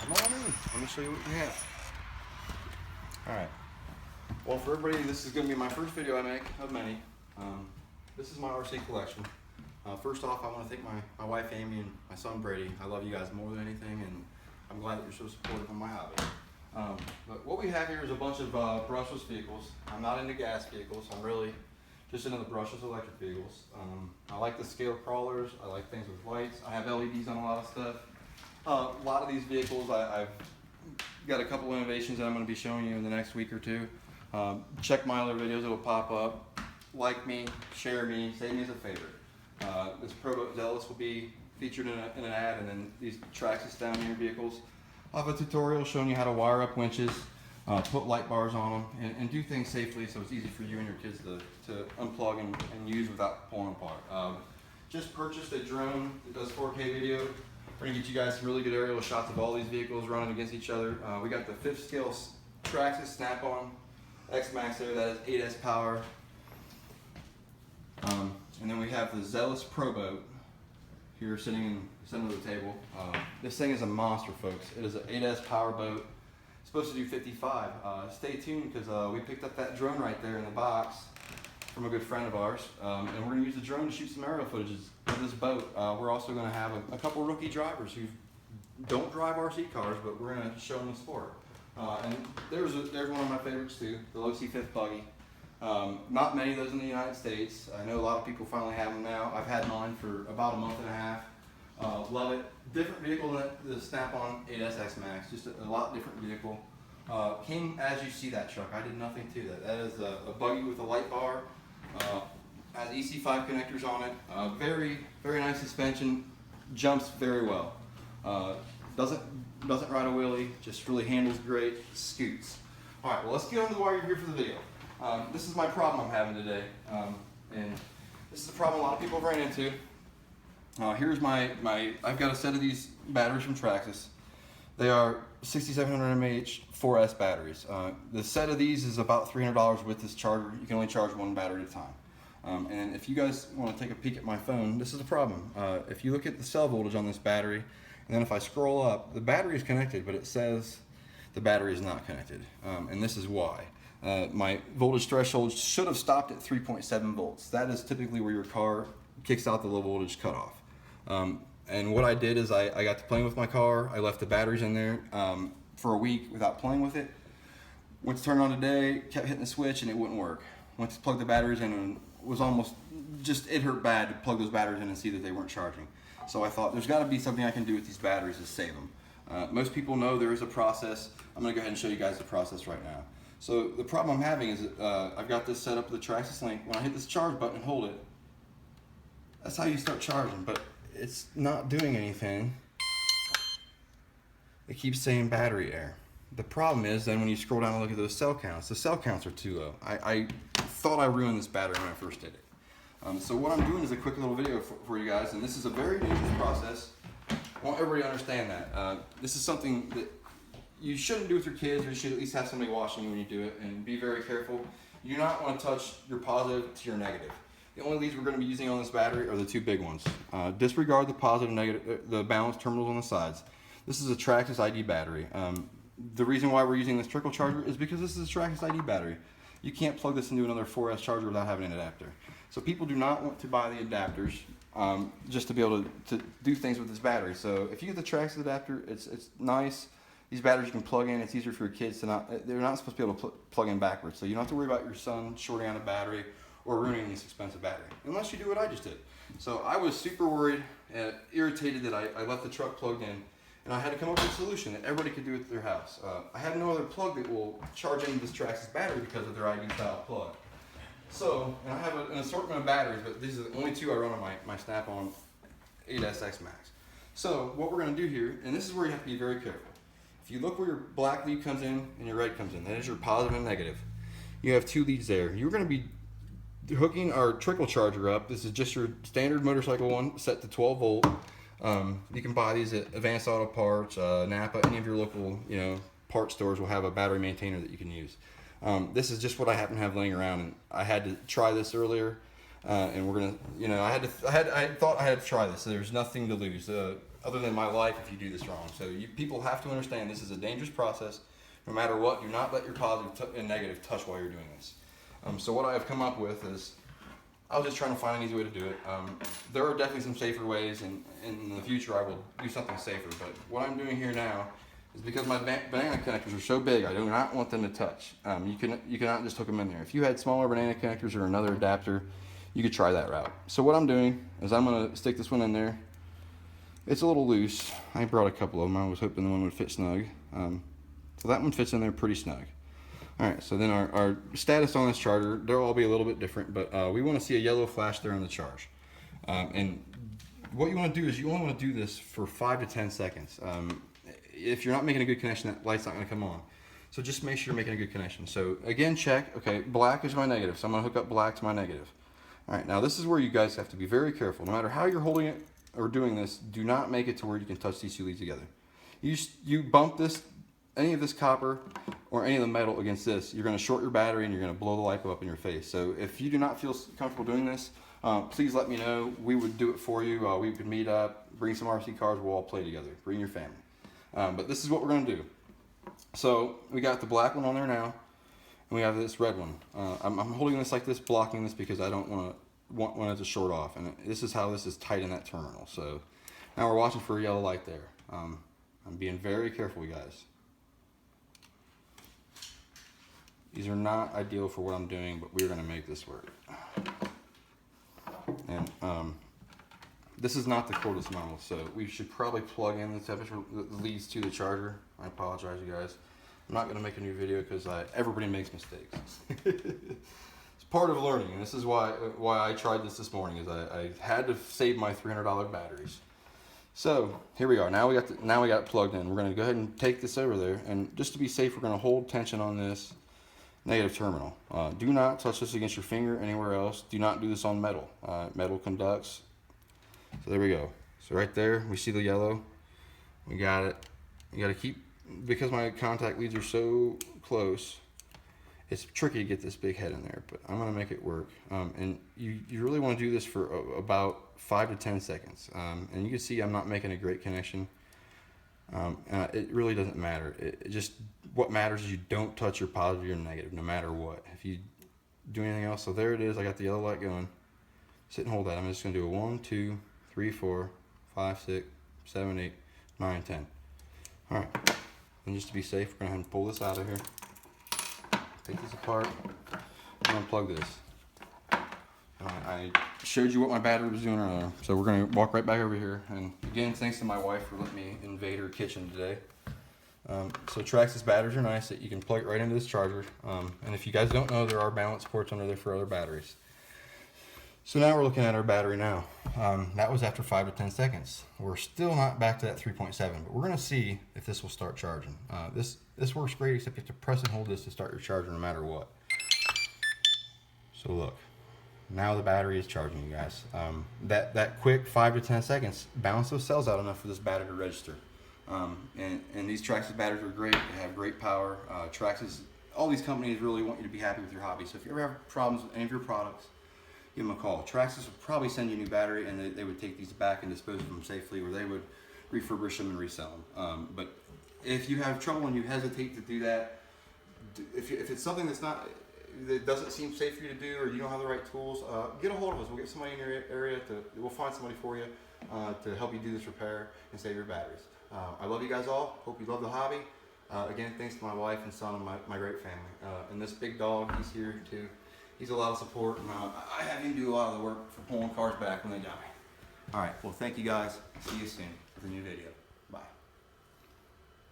Come on in. Let me show you what we have. Alright. Well, for everybody, this is going to be my first video I make of many. This is my RC collection. First off, I want to thank my wife Amy and my son Brady. I love you guys more than anything, and I'm glad that you're so supportive of my hobby. But what we have here is a bunch of brushless vehicles. I'm not into gas vehicles. I'm really just into the brushless electric vehicles. I like the scale crawlers. I like things with lights. I have LEDs on a lot of stuff. A lot of these vehicles, I've got a couple innovations that I'm going to be showing you in the next week or two. Check my other videos, it'll pop up. Like me, share me, save me as a favorite. This Proboat Zealous will be featured in an ad, and then these Traxxas down here vehicles. I'll have a tutorial showing you how to wire up winches, put light bars on them, and do things safely so it's easy for you and your kids to unplug and use without pulling apart. Just purchased a drone that does 4K video. We're gonna get you guys some really good aerial shots of all these vehicles running against each other. We got the 5th scale Traxxas Snap-on X-Max there, that is 8S power. And then we have the Zealous Proboat here sitting in the center of the table. This thing is a monster, folks. It is an 8S power boat. It's supposed to do 55. Stay tuned, because we picked up that drone right there in the box from a good friend of ours, and we're going to use the drone to shoot some aerial footages of this boat. We're also going to have a couple rookie drivers who don't drive RC cars, but we're going to show them the sport. And there's one of my favorites too, the losi 5th buggy. Not many of those in the United States. I know a lot of people finally have them now. I've had mine for about a month and a half. Love it. Different vehicle than the Snap-on 8S X-Max, just a lot different vehicle. Came as you see that truck. I did nothing to that. That is a buggy with a light bar. Has EC5 connectors on it. Very nice suspension. Jumps very well. Doesn't ride a wheelie. Just really handles great. Scoots. All right. Well, let's get on to why you're here for the video. This is my problem I'm having today, and this is a problem a lot of people have ran into. Here's I've got a set of these batteries from Traxxas. They are 6700 mAh 4S batteries. The set of these is about $300 with this charger. You can only charge one battery at a time. And if you guys want to take a peek at my phone, this is a problem. If you look at the cell voltage on this battery, and then if I scroll up, the battery is connected, but it says the battery is not connected. And this is why. My voltage threshold should have stopped at 3.7 volts. That is typically where your car kicks out the low voltage cutoff. And what I did is I got to playing with my car. I left the batteries in there for a week without playing with it. Went to turn it on today, kept hitting the switch, and it wouldn't work. Went to plug the batteries in, and it was almost just, it hurt bad to plug those batteries in and see that they weren't charging. So I thought there's got to be something I can do with these batteries to save them. Most people know there is a process. I'm going to go ahead and show you guys the process right now. So the problem I'm having is that I've got this set up with the Traxxas link. When I hit this charge button and hold it, that's how you start charging, but it's not doing anything. It keeps saying battery error. The problem is then when you scroll down and look at those cell counts, the cell counts are too low. I thought I ruined this battery when I first did it. So what I'm doing is a quick little video for you guys, and this is a very dangerous process. I want everybody to understand that. This is something that you shouldn't do with your kids, or you should at least have somebody watching you when you do it, and be very careful. You do not want to touch your positive to your negative. The only leads we're going to be using on this battery are the two big ones. Disregard the positive and negative, the balanced terminals on the sides. This is a Traxxas ID battery. The reason why we're using this trickle charger is because this is a Traxxas ID battery. You can't plug this into another 4S charger without having an adapter. So people do not want to buy the adapters just to be able to do things with this battery. So if you get the Traxxas adapter, it's nice. These batteries you can plug in. It's easier for your kids to they're not supposed to be able to plug in backwards. So you don't have to worry about your son shorting out a battery or ruining this expensive battery, unless you do what I just did. So I was super worried and irritated that I left the truck plugged in, and I had to come up with a solution that everybody could do at their house. I have no other plug that will charge into this Traxxas battery because of their ID style plug. So, and I have an assortment of batteries, but these are the only two I run on my Snap-on 8S X-Max. So what we're going to do here, and this is where you have to be very careful. If you look where your black lead comes in and your red comes in, that is your positive and negative. You have two leads there. You're going to be hooking our trickle charger up. This is just your standard motorcycle one, set to 12 volt. You can buy these at Advanced Auto Parts, Napa, any of your local part stores will have a battery maintainer that you can use. This is just what I happen to have laying around, and I had to try this earlier, and we're gonna, I thought I had to try this. So there's nothing to lose. other than my life if you do this wrong. So people have to understand this is a dangerous process. No matter what, do not let your positive and negative touch while you're doing this. So what I've come up with is, I was just trying to find an easy way to do it. There are definitely some safer ways, and in the future I will do something safer. But what I'm doing here now is because my banana connectors are so big, I do not want them to touch. You cannot just hook them in there. If you had smaller banana connectors or another adapter, you could try that route. So what I'm doing is I'm going to stick this one in there. It's a little loose. I brought a couple of them. I was hoping the one would fit snug. So that one fits in there pretty snug. Alright, so then our status on this charger, they'll all be a little bit different, but we want to see a yellow flash there on the charge. And what you want to do is you only want to do this for 5 to 10 seconds. If you're not making a good connection, that light's not going to come on. So just make sure you're making a good connection. So again, check. Okay, black is my negative, so I'm going to hook up black to my negative. Alright, now this is where you guys have to be very careful. No matter how you're holding it or doing this, do not make it to where you can touch these two leads together. You bump this, any of this copper or any of the metal against this, you're going to short your battery and you're going to blow the Lipo up in your face. So if you do not feel comfortable doing this, please let me know. We would do it for you. We could meet up, bring some RC cars, we'll all play together. Bring your family. But this is what we're going to do. So we got the black one on there now, and we have this red one. I'm holding this like this, blocking this because I don't want it to short off. And this is how this is tight in that terminal. So now we're watching for a yellow light there. I'm being very careful, you guys. These are not ideal for what I'm doing, but we're going to make this work. And this is not the cordless model, so we should probably plug in the temperature that leads to the charger. I apologize, you guys. I'm not going to make a new video because everybody makes mistakes. It's part of learning, and this is why I tried this morning. Is I had to save my $300 batteries. So here we are. Now we got it plugged in. We're going to go ahead and take this over there, and just to be safe, we're going to hold tension on this negative terminal. Do not touch this against your finger anywhere else. Do not do this on metal. Metal conducts. So there we go. So right there, we see the yellow. We got it. You got to keep, because my contact leads are so close, it's tricky to get this big head in there, but I'm going to make it work. And you really want to do this for about 5 to 10 seconds. And you can see I'm not making a great connection. It really doesn't matter. It just, what matters is you don't touch your positive or your negative, no matter what. If you do anything else, so there it is. I got the yellow light going. Sit and hold that. I'm just going to do a 1, 2, 3, 4, 5, 6, 7, 8, 9, 10. All right. And just to be safe, we're going to have to pull this out of here. Take this apart. I'm going to unplug this. I showed you what my battery was doing earlier, so we're going to walk right back over here. And again, thanks to my wife for letting me invade her kitchen today. So Traxxas batteries are nice that you can plug it right into this charger. And if you guys don't know, there are balance ports under there for other batteries. So now we're looking at our battery now. That was after 5 to 10 seconds. We're still not back to that 3.7, but we're going to see if this will start charging. This works great, except you have to press and hold this to start your charger no matter what. So look. Now the battery is charging, you guys. That quick 5 to 10 seconds balance those cells out enough for this battery to register. And these Traxxas batteries are great. They have great power. Traxxas, all these companies really want you to be happy with your hobby. So if you ever have problems with any of your products, give them a call. Traxxas would probably send you a new battery, and they would take these back and dispose of them safely, or they would refurbish them and resell them. But if you have trouble and you hesitate to do that, if it's something that doesn't seem safe for you to do, or you don't have the right tools, get a hold of us. We'll get somebody in your area we'll find somebody for you to help you do this repair and save your batteries. I love you guys all. Hope you love the hobby. Again, thanks to my wife and son and my great family. And this big dog, he's here too. He's a lot of support, and I have him do a lot of the work for pulling cars back when they die. All right, well, thank you guys. See you soon with a new video.